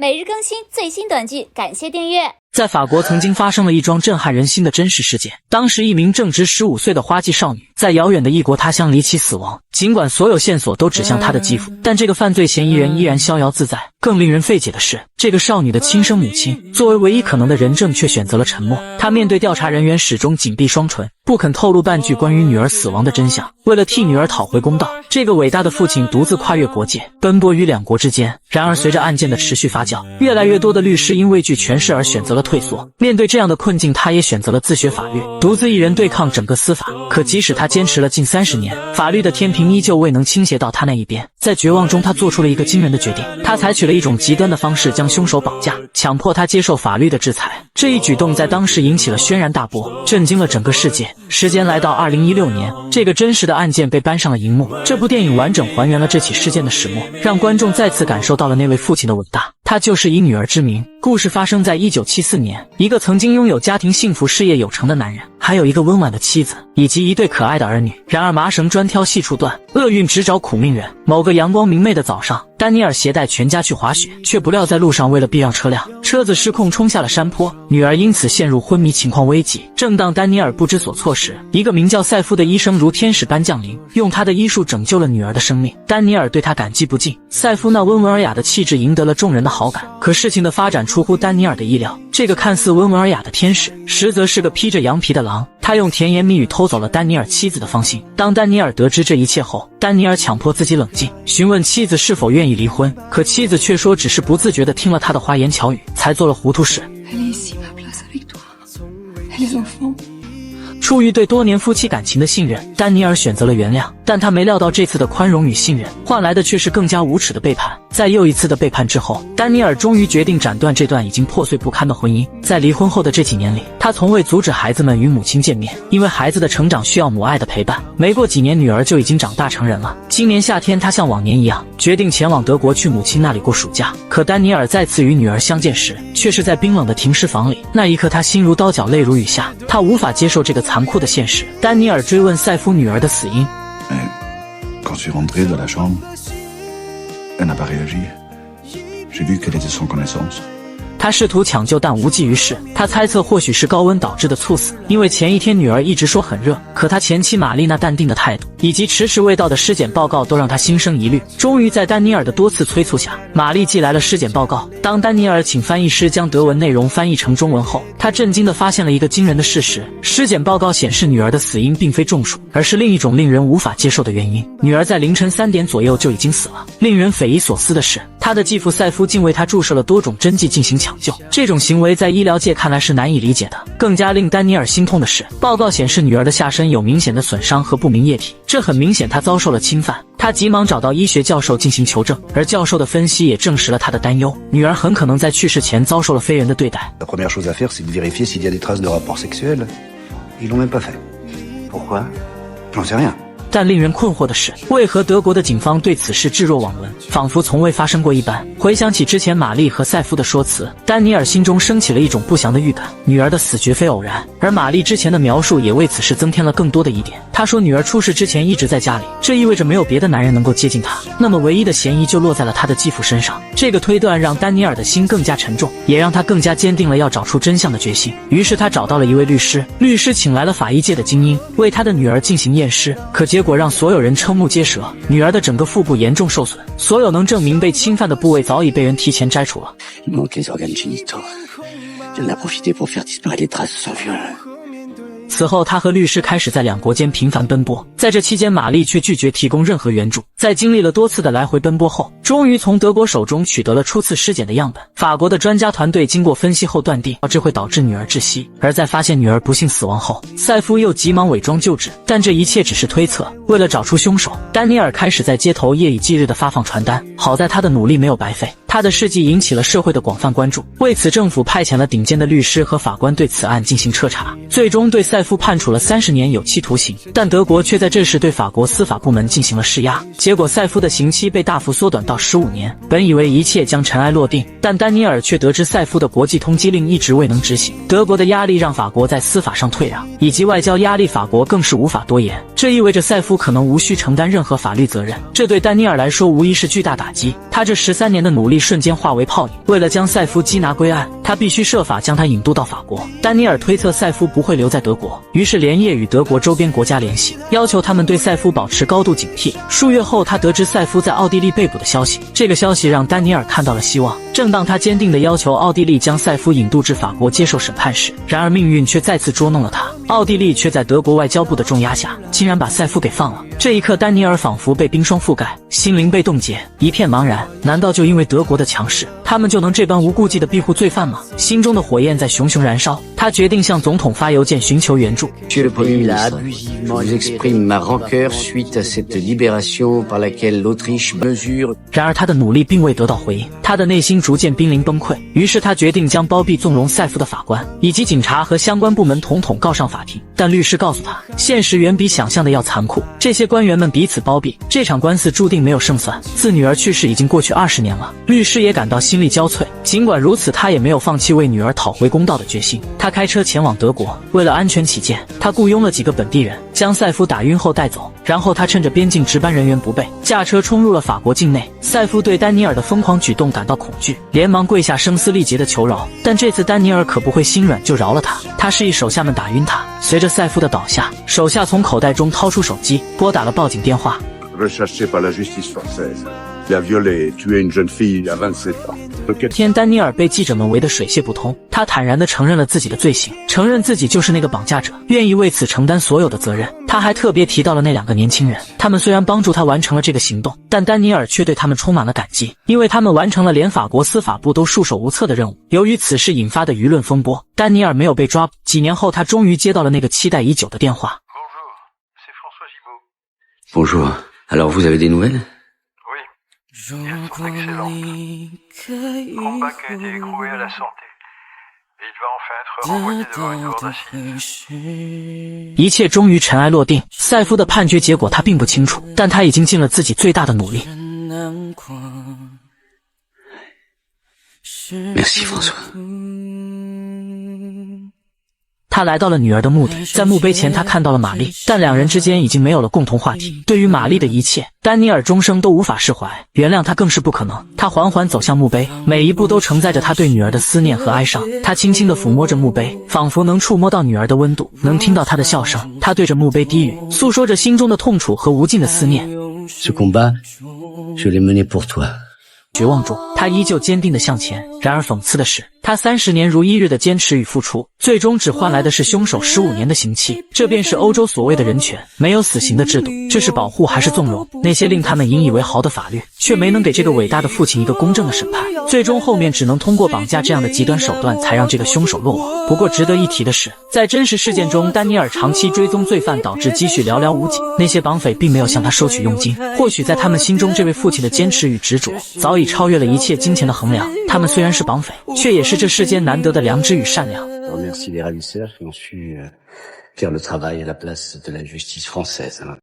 每日更新最新短剧，感谢订阅。在法国曾经发生了一桩震撼人心的真实事件。当时一名正值15岁的花季少女，在遥远的异国他乡离奇死亡。尽管所有线索都指向她的继父，但这个犯罪嫌疑人依然逍遥自在。更令人费解的是，这个少女的亲生母亲作为唯一可能的人证，却选择了沉默。她面对调查人员始终紧闭双唇，不肯透露半句关于女儿死亡的真相。为了替女儿讨回公道，这个伟大的父亲独自跨越国界，奔波于两国之间。然而随着案件的持续发酵，越来越多的律师因畏惧权势而选择了退缩。面对这样的困境，他也选择了自学法律，独自一人对抗整个司法。可即使他坚持了近30年，法律的天平依旧未能倾斜到他那一边。在绝望中，他做出了一个惊人的决定，他采取了一种极端的方式将凶手绑架，强迫他接受法律的制裁。这一举动在当时引起了轩然大波，震惊了整个世界。时间来到2016年，这个真实的案件被搬上了荧幕。这部电影完整还原了这起事件的始末，让观众再次感受到了那位父亲的伟大。他就是以女儿之名。故事发生在1974年，一个曾经拥有家庭幸福、事业有成的男人，还有一个温婉的妻子，以及一对可爱的儿女。然而麻绳专挑细处断，厄运只找苦命人。某个阳光明媚的早上，丹尼尔携带全家去滑雪，却不料在路上为了避让车辆，车子失控冲下了山坡，女儿因此陷入昏迷，情况危急。正当丹尼尔不知所措时，一个名叫赛夫的医生如天使般降临，用他的医术拯救了女儿的生命。丹尼尔对他感激不尽，赛夫那温文尔雅的气质赢得了众人的好感。可事情的发展出乎丹尼尔的意料，这个看似温文尔雅的天使，实则是个披着羊皮的狼。他用甜言蜜语偷走了丹尼尔妻子的芳心。当丹尼尔得知这一切后，丹尼尔强迫自己冷静，询问妻子是否愿意离婚，可妻子却说只是不自觉地听了他的花言巧语，才做了糊涂事。出于对多年夫妻感情的信任，丹尼尔选择了原谅，但他没料到这次的宽容与信任换来的却是更加无耻的背叛。在又一次的背叛之后，丹尼尔终于决定斩断这段已经破碎不堪的婚姻。在离婚后的这几年里，他从未阻止孩子们与母亲见面，因为孩子的成长需要母爱的陪伴。没过几年，女儿就已经长大成人了。今年夏天，他像往年一样决定前往德国去母亲那里过暑假。可丹尼尔再次与女儿相见时，却是在冰冷的停尸房里。那一刻，他心如刀绞，泪如雨下。他无法接受这个残酷的现实。丹尼尔追问赛夫女儿的死因。Quand je suis rentré de la chambre, elle n'a pas réagi. J'ai vu qu'elle était sans connaissance. 他试图抢救，但无济于事。他猜测或许是高温导致的猝死，因为前一天女儿一直说很热，可他前妻玛丽那淡定的态度以及迟迟未到的尸检报告都让他心生疑虑。终于在丹尼尔的多次催促下，玛丽寄来了尸检报告。当丹尼尔请翻译师将德文内容翻译成中文后，他震惊地发现了一个惊人的事实：尸检报告显示女儿的死因并非中暑，而是另一种令人无法接受的原因。女儿在凌晨3点左右就已经死了。令人匪夷所思的是，他的继父赛夫竟为他注射了多种针剂进行抢救，这种行为在医疗界看来是难以理解的。更加令丹尼尔心痛的是，报告显示女儿的下身有明显的损伤和不明液体，这很明显她遭受了侵犯。他急忙找到医学教授进行求证，而教授的分析也证实了他的担忧，女儿很可能在去世前遭受了非人的对待。La première chose à faire, c'est de vérifier s'il y a des traces de rapport sexuel. Ils l'ont même pas fait. Pourquoi? J'en sais rien. 但令人困惑的是，为何德国的警方对此事置若罔闻，仿佛从未发生过一般？回想起之前玛丽和赛夫的说辞，丹尼尔心中升起了一种不祥的预感。女儿的死绝非偶然，而玛丽之前的描述也为此事增添了更多的疑点。她说女儿出事之前一直在家里，这意味着没有别的男人能够接近她，那么唯一的嫌疑就落在了她的继父身上。这个推断让丹尼尔的心更加沉重，也让他更加坚定了要找出真相的决心。于是他找到了一位律师，律师请来了法医界的精英，为他的女儿进行验尸。可结果让所有人瞠目结舌，女儿的整个腹部严重受损，所有能证明被侵犯的部位早已被人提前摘除了。此后，他和律师开始在两国间频繁奔波。在这期间，玛丽却拒绝提供任何援助。在经历了多次的来回奔波后，终于从德国手中取得了初次尸检的样本。法国的专家团队经过分析后断定，这会导致女儿窒息。而在发现女儿不幸死亡后，赛夫又急忙伪装救治，但这一切只是推测。为了找出凶手，丹尼尔开始在街头夜以继日地发放传单。好在他的努力没有白费，他的事迹引起了社会的广泛关注。为此，政府派遣了顶尖的律师和法官对此案进行彻查，最终对赛夫判处了30年有期徒刑。但德国却在这时对法国司法部门进行了施压，结果赛夫的刑期被大幅缩短到15年。本以为一切将尘埃落定，但丹尼尔却得知赛夫的国际通缉令一直未能执行。德国的压力让法国在司法上退让，以及外交压力，法国更是无法多言。这意味着赛夫可能无需承担任何法律责任，这对丹尼尔来说无疑是巨大打击。他他这13年的努力瞬间化为泡影。为了将赛夫缉拿归案，他必须设法将他引渡到法国。丹尼尔推测赛夫不会留在德国，于是连夜与德国周边国家联系，要求他们对赛夫保持高度警惕。数月后，他得知赛夫在奥地利被捕的消息，这个消息让丹尼尔看到了希望。正当他坚定地要求奥地利将赛夫引渡至法国接受审判时，然而命运却再次捉弄了他。奥地利却在德国外交部的重压下，竟然把赛夫给放了。这一刻，丹尼尔仿佛被冰霜覆盖，心灵被冻结，一片茫然。难道就因为德国的强势，他们就能这般无顾忌地庇护罪犯吗？心中的火焰在熊熊燃烧，他决定向总统发邮件寻求援助。Monsieur le Premier ministre, je vous exprime ma rancœur suite à cette libération par laquelle l'Autriche mesure。然而他的努力并未得到回应，他的内心逐渐濒临崩溃。于是他决定将包庇纵容赛夫的法官以及警察和相关部门统统告上法庭。但律师告诉他，现实远比想象的要残酷，这些官员们彼此包庇，这场官司注定没有胜算。自女儿去世已经过去20年了，律师也感到心力交瘁。尽管如此，他也没有放弃为女儿讨回公道的决心。他开车前往德国，为了安全起见，他雇佣了几个本地人，将赛夫打晕后带走。然后他趁着边境值班人员不备，驾车冲入了法国境内。赛夫对丹尼尔的疯狂举动感到恐惧，连忙跪下声嘶力竭地求饶。但这次丹尼尔可不会心软就饶了他，他示意手下们打晕他。随着赛夫的倒下，手下从口袋中掏出手机，拨打了报警电话。Recherché par la justice française. Il a violé et tué une jeune fille à 27 ans. 天，丹尼尔被记者们围得水泄不通。他坦然地承认了自己的罪行，承认自己就是那个绑架者，愿意为此承担所有的责任。他还特别提到了那2个年轻人，他们虽然帮助他完成了这个行动，但丹尼尔却对他们充满了感激，因为他们完成了连法国司法部都束手无策的任务。由于此事引发的舆论风波，丹尼尔没有被抓捕。几年后，他终于接到了那个期待已久的电话。Bonjour, alors vous avez des nouvelles? Des infos excellentes. Krumback a été écroué à la santé. Et il va enfin être renvoyé devant une cour d'assises. 一切终于尘埃落定，赛夫的判决结果他并不清楚，但他已经尽了自己最大的努力。Merci François。他来到了女儿的墓地，在墓碑前他看到了玛丽，但2人之间已经没有了共同话题。对于玛丽的一切，丹尼尔终生都无法释怀，原谅她更是不可能。他缓缓走向墓碑，每一步都承载着他对女儿的思念和哀伤。他轻轻地抚摸着墓碑，仿佛能触摸到女儿的温度，能听到她的笑声。他对着墓碑低语，诉说着心中的痛楚和无尽的思念。Ce combat, je l'ai mené pour toi。绝望中，他依旧坚定地向前。然而讽刺的是，他30年如一日的坚持与付出，最终只换来的是凶手15年的刑期。这便是欧洲所谓的人权，没有死刑的制度，这是保护还是纵容？那些令他们引以为豪的法律，却没能给这个伟大的父亲一个公正的审判。最终后面只能通过绑架这样的极端手段，才让这个凶手落网。不过值得一提的是，在真实事件中，丹尼尔长期追踪罪犯，导致积蓄寥寥无几。那些绑匪并没有向他收取佣金，或许在他们心中，这位父亲的坚持与执着，早已超越了一切金钱的衡量。他们虽然是绑匪，却也是这世间难得的良知与善良。Je remercie les ravisseurs qui ont su faire le travail à la place de la justice française.